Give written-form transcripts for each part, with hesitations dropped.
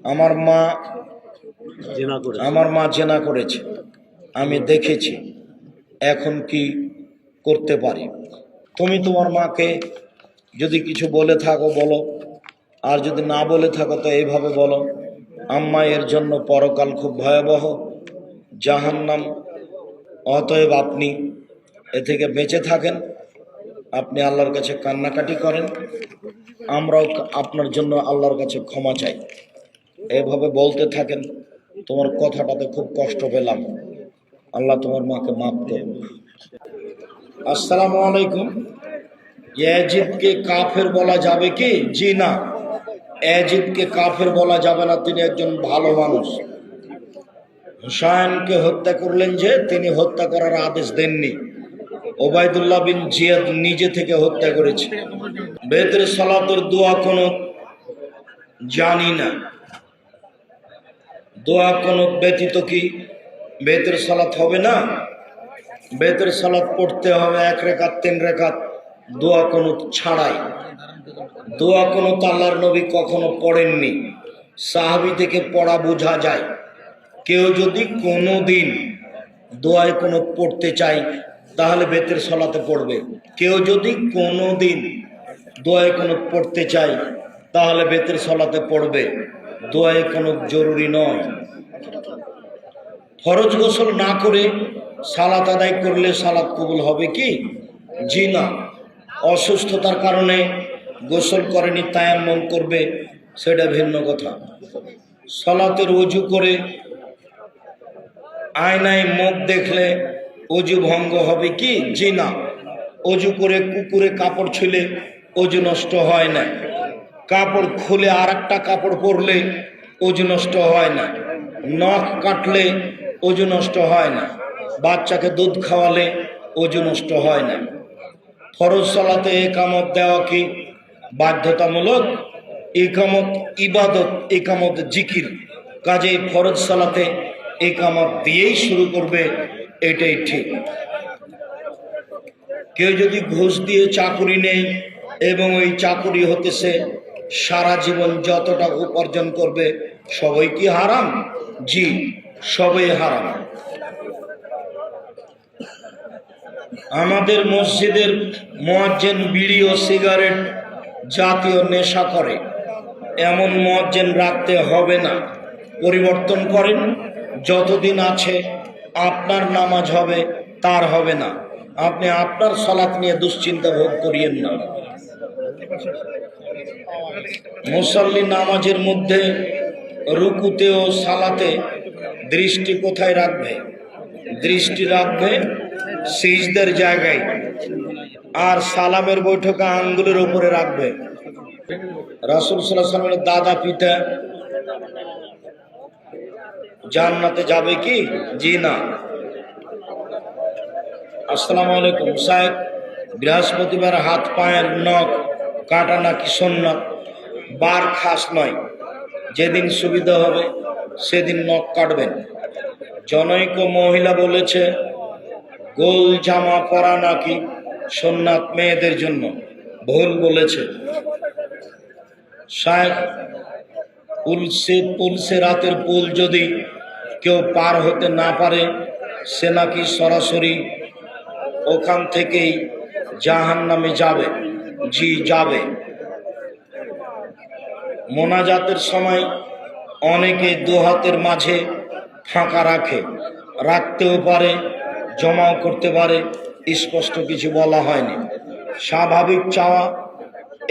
আমার মা জেনা করেছে, আমি দেখেছি। এখন কি করতে পারি? তুমি তোমার মাকে যদি কিছু বলে থাকো বলো, আর যদি না বলে থাকো তো এইভাবে বলো, আম্মা এর জন্য পরকাল খুব ভয়াবহ, জাহান্নাম, অতএব আপনি এ থেকে বেঁচে থাকেন, আপনি আল্লাহর কাছে কান্নাকাটি করেন, আমরাও আপনার জন্য আল্লাহর কাছে ক্ষমা চাই। এভাবে বলতে থাকেন। তোমার কথাটাতে খুব কষ্ট পেলাম, আল্লাহ তোমার মাকে মাফ করুন। আসসালামু আলাইকুম। ইয়াজিদকে কাফের বলা যাবে কি? জি না, ইয়াজিদকে কাফের বলা যাবে না, তিনি একজন ভালো মানুষ। হুসাইনকে হত্যা করলেন যে, তিনি হত্যা করার আদেশ দেননি, ওবায়দুল্লাহ বিন জিয়াদ নিজে থেকে হত্যা করেছে। বেতের সালাতের দোয়া কোনো জানি না, দোয়া কোনো ব্যতীত কি বেতের সালাত হবে না? বেতের সালাত পড়তে হবে 1 রাকাত 3 রাকাত, দোয়া কোনো ছাড়াই। দোয়া কোনো আল্লাহর নবী কখনো পড়েননি, সাহাবী থেকে পড়া বোঝা যায়। কেউ যদি কোনো দিন দোয়ায় কোনো পড়তে চায় তাহলে বেতের সালাতে পড়বে। কেউ যদি কোনো দিন দোয়ায় কোনো পড়তে চায় তাহলে বেতের সালাতে পড়বে, দোয়ায় কোনো জরুরি নয়। ফরজ গোসল না করে সালাত আদায় করলে সালাত কবুল হবে কি? জি না। অসুস্থতার কারণে গোসল করেনি, তায়াম্মুম করবে, সেটা ভিন্ন কথা। সালাতের ওযু করে আয়নায় মুখ দেখলে ওযু ভঙ্গ হবে কি? জি না। ওযু করে কুকুরে কাপড় ছুলে ওযু নষ্ট হয় না, কাপড় খুলে আর একটা কাপড় পরলে ওযু নষ্ট হয় না, নখ কাটলে ওযু নষ্ট হয় না, বাচ্চাকে দুধ খাওয়ালে ওযু নষ্ট হয় না। ফরজ সালাতে ইকামত দেওয়া কি বাধ্যতামূলক? ইকামত ইবাদত, ইকামত জিকির, কাজেই ফরজ সালাতে ইকামত দিয়েই শুরু করবে, এটাই ঠিক। কেউ যদি ঘুষ দিয়ে চাকুরি নেই এবং ওই চাকুরি হতেছে সারা জীবন যতটা উপার্জন করবে, সবই কি হারাম? জি, সবই হারাম। আমাদের মসজিদের মুয়াজ্জিন বিড়ি ও সিগারেট জাতীয় নেশা করে, এমন মুয়াজ্জিন রাখতে হবে না, পরিবর্তন করেন। যতদিন আছে আপনার নামাজ হবে, তার হবে না। আপনি আপনার সালাত নিয়ে দুশ্চিন্তা ভোগ করিয়েন না। মুসাল্লি নামাজের মধ্যে রুকুতে ও সালাতে দৃষ্টি কোথায় রাখবে? দৃষ্টি রাখবে সিজদার জায়গায়, আর সালামের বৈঠকে আঙ্গুলের উপরে রাখবে। রাসূল সাল্লাল্লাহু আলাইহি ওয়াসাল্লামের দাদা পিতা জান্নাতে যাবে কি? জি না। আসসালামু আলাইকুম সাহেব, বৃহস্পতিবার হাত পায়ের নখ কাটা নাকি সুন্নাত? বার খাস নয়, যেদিন সুবিধা হবে সেদিন নখ কাটবেন। জনৈক মহিলা বলেছে গোল জামা পরা নাকি সুন্নাত মেয়েদের জন্য, ভুল বলেছে সাহেব। পুলসে রাতের পুল যদি কেউ পার হতে না পারে, সে নাকি সরাসরি ওখান থেকেই জাহান্নামে যাবে? জি, যাবে। মোনাজাতের সময় অনেকে দু হাতের মাঝে ফাঁকা রাখে, রাখতেও পারে, জমাও করতে পারে, স্পষ্ট কিছু বলা হয়নি। স্বাভাবিক চাওয়া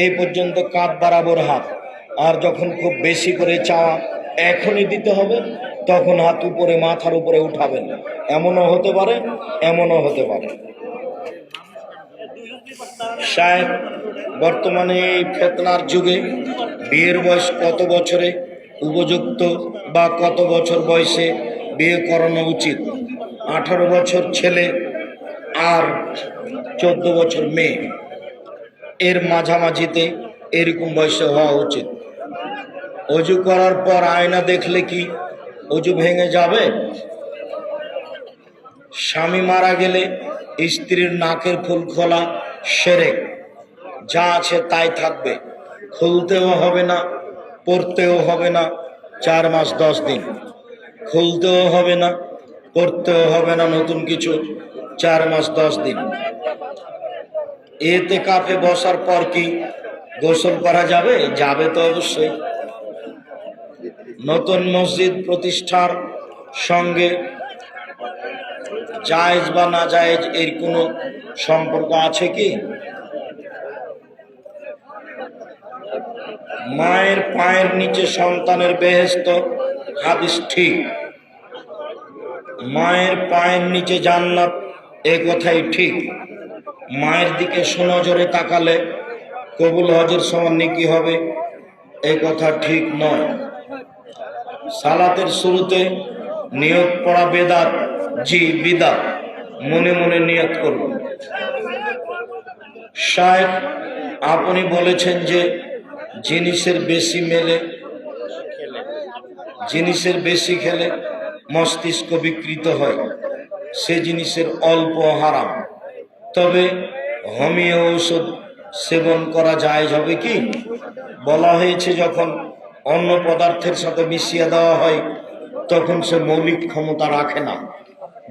এই পর্যন্ত কাঁধ বরাবর হাত, আর যখন খুব বেশি করে চাওয়া এখনই দিতে হবে, তখন হাত উপরে মাথার উপরে উঠাবেন। এমনও হতে পারে, এমনও হতে পারে। সাহেব, বর্তমানে এই ফিতনার যুগে বিয়ের বয়স কত বছরে উপযুক্ত, বা কত বছর বয়সে বিয়ে করানো উচিত? 18 বছর ছেলে আর 14 বছর মেয়ে, এর মাঝামাঝিতে এরকম বয়সে হওয়া উচিত। অজু করার পর আয়না দেখলে কি অজু ভেঙে যাবে? স্বামী মারা গেলে স্ত্রীর নাকের ফুল খোলা শিরক, যা আছে তাই থাকবে, খুলতেও হবে না, পড়তেও হবে না, 4 মাস 10 দিন, খুলতেও হবে না, করতেও হবে না নতুন কিছু, 4 মাস 10 দিন। এতে কাফে বসার পর কি গোসল করা যাবে? যাবে তো অবশ্যই। নতুন মসজিদ প্রতিষ্ঠার সঙ্গে জায়েজ বা না জায়েজ এর কোনো সম্পর্ক আছে কি? মায়ের পায়ের নিচে সন্তানের বেহেশত, হাদিস ঠিক। মায়ের পায়ের নিচে জান্নাত, এ কথাই ঠিক। মায়ের দিকে সুনজরে তাকালে কবুল হজের সমান নেকি হবে, এ কথা ঠিক নয়। সালাতের শুরুতে নিয়ত পড়া বেদাত, জি বিদাত, মনে মনে নিয়ত করব। শায়েখ আপনি বলেছেন যে জিনিসের বেশি খেলে মস্তিষ্ক বিকৃত হয়, সে জিনিসের অল্প হারাম। তবে হোমিও ঔষধ সেবন করা জায়েজ হবে কি? বলা হয়েছে যখন অন্য পদার্থের সাথে মিশিয়ে দেওয়া হয় তখন সে মৌলিক ক্ষমতা রাখে না,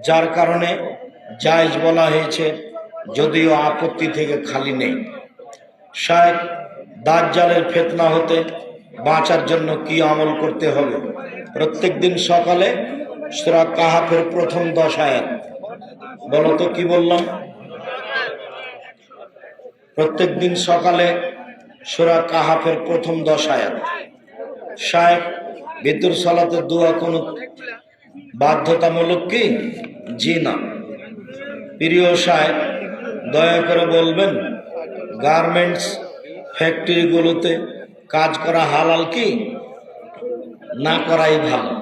যার কারণে জায়েজ বলা হয়েছে, যদিও আপত্তি থেকে খালি নেই। শায়েখ দাজ্জালের ফিতনা হতে বাঁচার জন্য কি আমল করতে হবে? প্রত্যেক দিন সকালে সূরা কাহাফের প্রথম 10 আয়াত। বলো তো কি বললাম? প্রত্যেক দিন সকালে সূরা কাহাফের প্রথম 10 আয়াত। শায়েখ ভিতর সালাতের দোয়া কোনো বাধ্যতামূলক কি? জি না। প্রিয় শায়েখ দয়া করে বলবেন, গার্মেন্টস ফ্যাক্টরিগুলোতে কাজ করা হালাল কি? না করাই ভালো।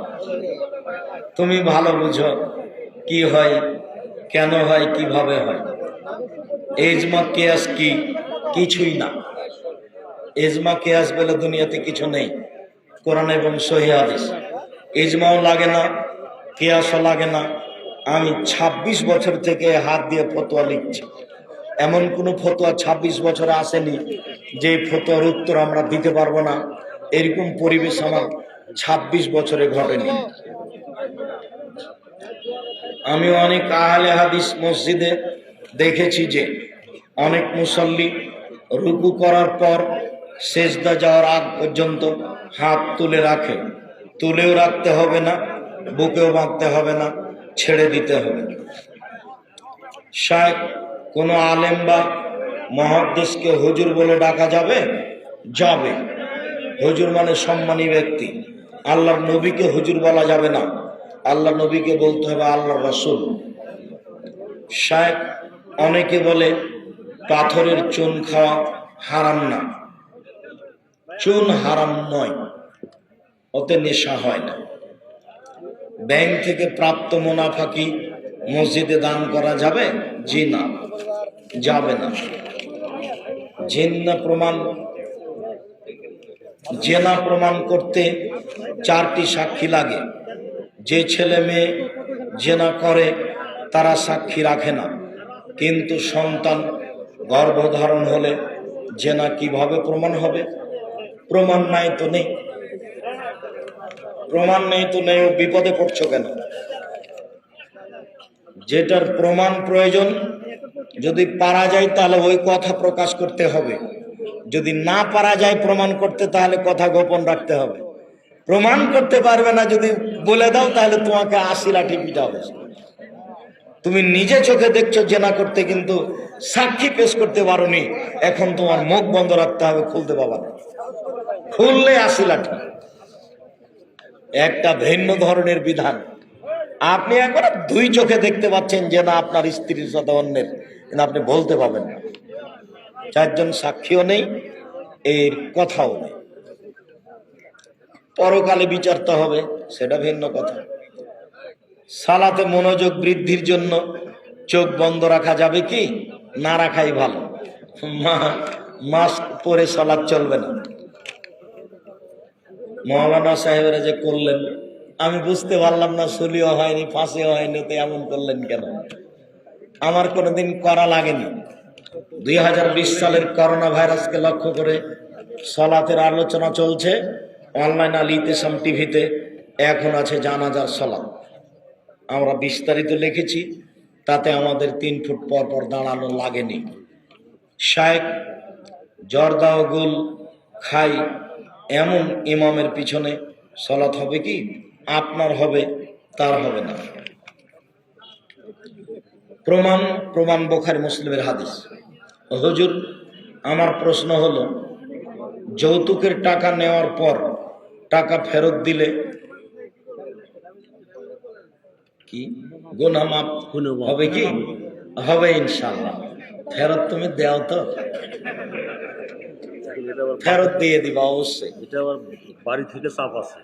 তুমি ভালো বুঝো কি হয়, কেন হয়, কিভাবে হয়। ইজমা কিয়াস কি? কিছুই না। ইজমা কিয়াস বলে দুনিয়াতে কিছু নেই, কোরআন এবং সহিহ হাদিস। ইজমাও লাগে না, কিয়াসও লাগে না। আমি 26 বছর থেকে হাত দিয়ে ফতোয়া লিখছি, এমন কোনো ফতোয়া 26 বছরে আসেনি যে ফতোয়ার উত্তর আমরা দিতে পারবো না, এরকম পরিবেশ আমার 26 বছরে ঘটেনি। আমি অনেক আহলে হাদিস মসজিদে দেখেছি যে অনেক মুসল্লি রুকু করার পর সেজদা যাওয়ার আগ পর্যন্ত হাত তুলে রাখে। তুলেও রাখতে হবে না, বুকেও বাঁধতে হবে না, ছেড়ে দিতে হবে। শায়েখ কোনো আলেম বা মুহাদ্দিসকে হুজুর বলে ডাকা যাবে? যাবে। হুজুর মানে সম্মানী ব্যক্তি। আল্লাহর নবীকে হুজুর বলা যাবে না, আল্লাহর নবীকে বলতে হবে আল্লাহর রাসূল। শায়েখ অনেকে বলে পাথরের চুন খাওয়া হারাম না। চুন হারাম নয়, ওতে নেশা হয় না। ব্যাংক থেকে প্রাপ্ত মুনাফা কি মসজিদে দান করা যাবে? জি না, যাবে না। জেনা প্রমাণ করতে 4টি সাক্ষী লাগে। যে ছেলে মেয়ে জেনা করে তারা সাক্ষী রাখে না, কিন্তু সন্তান গর্ভধারণ হলে জেনা কিভাবে প্রমাণ হবে? প্রমাণ নাই তো নেই, প্রমাণ নেই তো নেই, বিপদে পড়ছো কেন? যেটার প্রমাণ প্রয়োজন, যদি পারা যায় তাহলে ওই কথা প্রকাশ করতে হবে, যদি না পারা যায় প্রমাণ করতে তাহলে কথা গোপন রাখতে হবে। প্রমাণ করতে পারবে না যদি বলে দাও তাহলে তোমাকে 80 লাঠি পিটাবে। তুমি নিজে চোখে দেখছো জেনা করতে, কিন্তু সাক্ষী পেশ করতে পারোনি, এখন তোমার মুখ বন্ধ রাখতে হবে, খুলতে পাবা না। খুললে 80 লাঠি। একটা ভিন্ন ধরনের বিধান। আপনি একবার 2 চোখে দেখতে পাচ্ছেন যে না আপনার স্ত্রীর সাথে অন্যের, কিন্তু আপনি বলতে পাবেন না। 4 জন সাক্ষীও নেই, এর কথাও নেই। পরকালে বিচারতে হবে, সেটা ভিন্ন কথা। সালাতে মনোযোগ বৃদ্ধির জন্য চোখ বন্ধ রাখা যাবে কি? না রাখাই ভালো। মাস্ক পরে সালাত চলবে না। মৌলানা সাহেবেরা যে করলেন, আমি বুঝতে পারলাম না, সলিও হয়নি, ফাঁসিও হয়নি, তো এমন করলেন কেন? আমার কোনোদিন করা লাগেনি। 2020 সালের করোনা ভাইরাসকে লক্ষ্য করে সালাতের আলোচনা চলছে, অনলাইন আল ইতিসাম টিভিতে এখন আছে জানাজার সালাত। আমরা বিস্তারিত লিখেছি, তাতে আমাদের 3 ফুট পর পর দাঁড়ানো লাগেনি। শায়েখ জর্দাওগুল খাই এমন ইমামের পিছনে সালাত হবে কি? আপনার হবে, তার হবে না। প্রমাণ বুখারী মুসলিমের হাদিস। হুজুর, আমার প্রশ্ন হলো, যৌতুকের টাকা নেওয়ার পর টাকা ফেরত দিলে কি গুনাহ মাফ হবে কি? হবে ইনশাআল্লাহ। ফেরত তুমি দাও তো? ফেরত দিয়ে দিবা অবশ্যই। এটা আবার বাড়ি থেকে চাপ আছে,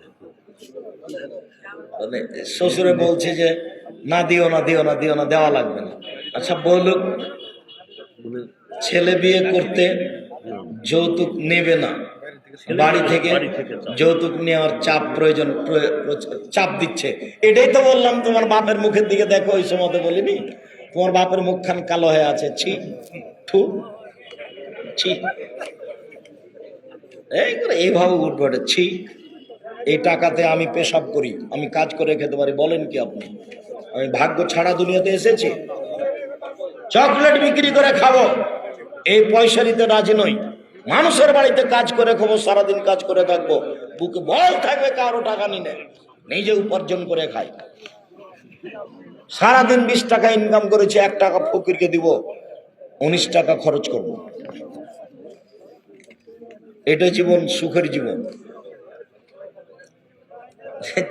মানে শ্বশুরে বলছে যে না দিও না, দেওয়া লাগবে না। আচ্ছা বলুক, ছেলে বিয়ে করতে যৌতুক নেবে না, বাড়ি থেকে যৌতুক নেওয়ার চাপ দিচ্ছে। এটাই তো বললাম, তোমার বাপের মুখের দিকে দেখো। ওই সময় বলিনি তোমার বাপের মুখখান কালো হয়ে আছে? ছি থু ছি, এইভাবে উঠবে ছি। এই টাকাতে আমি পেশাব করি, আমি কাজ করে খেতে পারি? বলেন কি আপনি? আমি ভাগ্য ছাড়া দুনিয়াতে এসেছি? চকলেট বিক্রি করে খাবো, এই পয়সা নিতে রাজি নই। মানুষের বাড়িতে কাজ করে খাবো, সারাদিন কাজ করে থাকবো, বুকে বল থাকবে কারো টাকা নিনে, নিজে উপার্জন করে খাই। সারাদিন 20 টাকা ইনকাম করেছি, 1 টাকা ফকিরকে দিব, 19 টাকা খরচ করব। এটা জীবন, সুখের জীবন।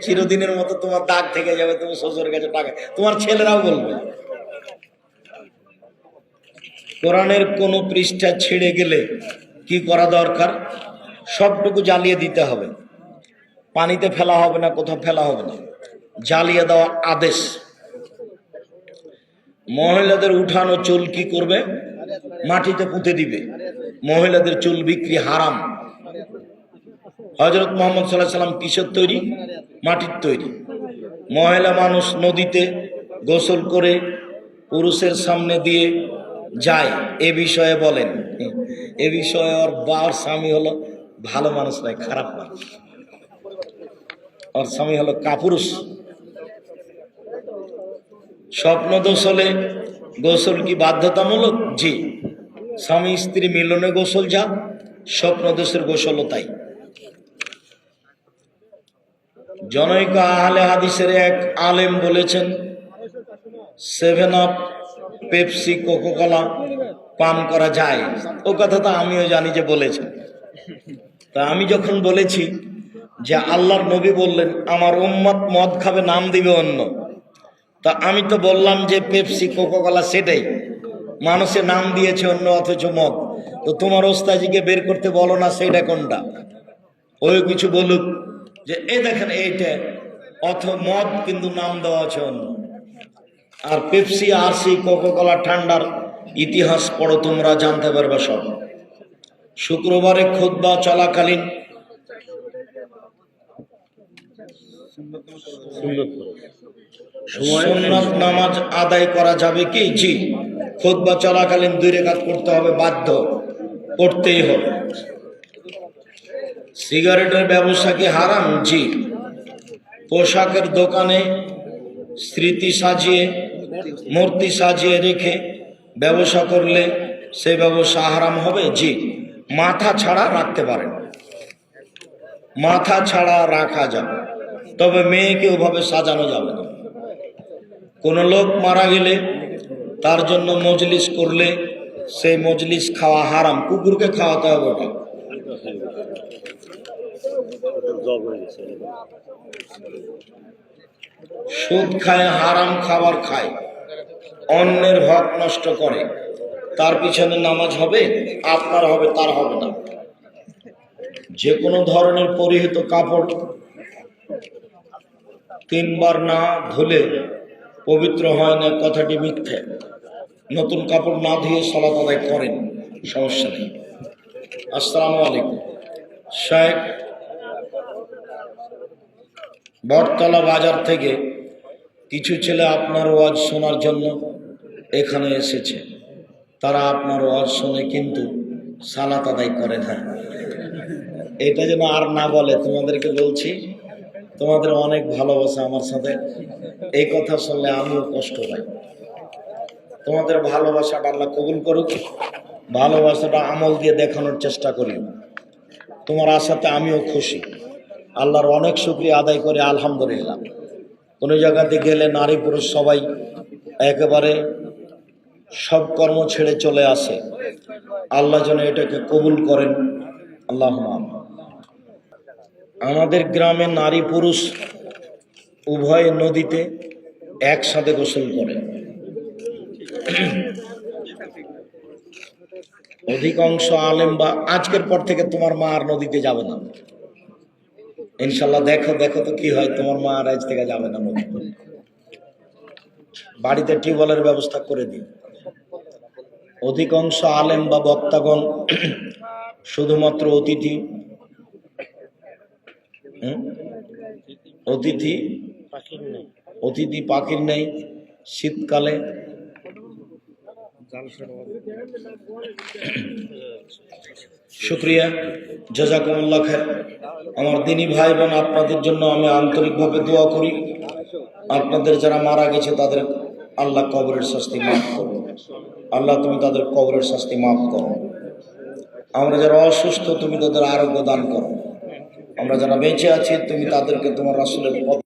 চিরদিনের মতো তোমার দাগ থেকে যাবে, তুমি শ্বশুরের কাছে টাকা, তোমার ছেলেরাও বলবে। কোরআনের কোন পৃষ্ঠা ছেড়ে গেলে কি করা দরকার? সবটুকু জ্বালিয়ে দিতে হবে, পানিতে ফেলা হবে না, কোথাও ফেলা হবে না, জ্বালিয়ে দেওয়া আদেশ। মহিলাদের উঠানো চুল কি করবে? মাটিতে পুঁতে দিবে। মহিলাদের চুল বিক্রি হারাম। হযরত মুহাম্মদ সাল্লাল্লাহু আলাইহি সাল্লাম কিসের তৈরি? মাটির তৈরি। মহিলা মানুষ নদীতে গোসল করে পুরুষের সামনে দিয়ে যায়, এ বিষয়ে বলেন। এ বিষয়ে ওর বাবার স্বামী হলো ভালো মানুষ নয়, খারাপ মানুষ। ওর স্বামী হলো কাপুরুষ। স্বপ্ন দোষ হলে গোসল কি বাধ্যতামূলক? জি। স্বামী স্ত্রী মিলনে গোসল যা, স্বপ্ন দোষের গোসলও তাই। জনৈক আহলে হাদিসের এক আলেম বলেছেন, 7 আপ, পেপসি, কোকা-কোলা পান করা যায়। ও কথা তো আমিও জানি যে বলেছেন। তা আমি যখন বলেছি যে আল্লাহর নবী বললেন আমার উম্মত মদ খাবে, নাম দিবে অন্য, তা আমি তো বললাম যে পেপসি, কোকা-কোলা সেটাই, মানুষের নাম দিয়েছে অন্য, অথচ মদ। তো তোমার ওস্তাজিকে বের করতে বলো না সেটা কোনটা। ওই কিছু বলুক যে এই দেখেন এইটা, অথ মদ কিন্তু নাম দেওয়া আছে অন্য। আর পেপসি, আরসি, কোকা-কোলা ঠান্ডার ইতিহাস পড়ো, তোমরা জানতে পারবে সব। শুক্রবারে খুতবা চলাকালীন সুন্নাত নামাজ আদায় করা যাবে কি? জি। খুতবা চলাকালীন 2 রাকাত পড়তে হবে, বাধ্য, পড়তেই হবে। সিগারেটের ব্যবসা কি হারাম? জি। পোশাকের দোকানে স্মৃতি সাজিয়ে, মূর্তি সাজিয়ে রেখে ব্যবসা করলে সেই ব্যবসা হারাম হবে? জি। মাথা ছাড়া রাখতে পারেন, মাথা ছাড়া রাখা যাবে, তবে মেয়েকে ওভাবে সাজানো যাবে না। কোন লোক মারা গেলে তার জন্য মজলিস করলে সেই মজলিস খাওয়া হারাম, কুকুরকে খাওয়াতে হবে ওটা। সুদ খায়, হারাম খাবার খায়, অন্যের হক নষ্ট করে, তার পিছনে নামাজ হবে? আপনার হবে, তার হবে না। যে কোনো ধরনের পরিহিত কাপড় 3 বার না ধুলে পবিত্র হয় না, কথাটি মিথ্যে। নতুন কাপড় না ধুয়ে সালাত আদায় করেন, সমস্যা নেই। আসসালামু আলাইকুম। শায়েখ বটতলা বাজার থেকে কিছু ছেলে আপনার ওয়াজ শোনার জন্য এখানে এসেছে। তারা আপনার ওয়াজ শোনে কিন্তু সালাত আদায় করে না। এটা যেন আর না বলে, তোমাদেরকে বলছি তোমাদের অনেক ভালোবাসা আমার সাথে, এই কথা শুনলে আমিও কষ্ট পাই। তোমাদের ভালোবাসাটা আল্লাহ কবুল করুক, ভালোবাসাটা আমল দিয়ে দেখানোর চেষ্টা করি। তোমার আশাতে আমিও খুশি, আল্লাহর অনেক শুকরিয়া আদায় করে আলহামদুলিল্লাহ। কোনো জায়গাতে গেলে নারী পুরুষ সবাই একেবারে সব কর্ম ছেড়ে চলে আসে। আল্লাহ যেন এটাকে কবুল করেন, আল্লাহুম্মা আমিন। আমাদের গ্রামে নারী পুরুষ উভয় নদীতে একসাথে গোসল করে। অধিকাংশ আলেম বা আজকের পর থেকে তোমার মা আর নদীতে যাবে না ইনশাল্লাহ। দেখো দেখো তো কি হয়, তোমার মা আর আজ থেকে যাবে না নদীতে। বাড়িতে টিউবওয়েলের ব্যবস্থা করে দিন। অধিকাংশ আলেম বা বক্তাগণ শুধুমাত্র অতিথি পাখির নেই। শীতকালে শুক্রিয়া, জাযাকুমুল্লাহ খায়র। আমার দিনী ভাই বোন, আপনাদের জন্য আমি আন্তরিকভাবে দোয়া করি। আপনাদের যারা মারা গেছে তাদের আল্লাহ কবরের শাস্তি মাফ করো। আল্লাহ তুমি তাদের কবরের শাস্তি মাফ করো। আমরা যারা অসুস্থ তুমি তাদের আরোগ্য দান করো। আমরা যারা বেঁচে আছি তুমি তাদেরকে তোমার রাসূলের পথ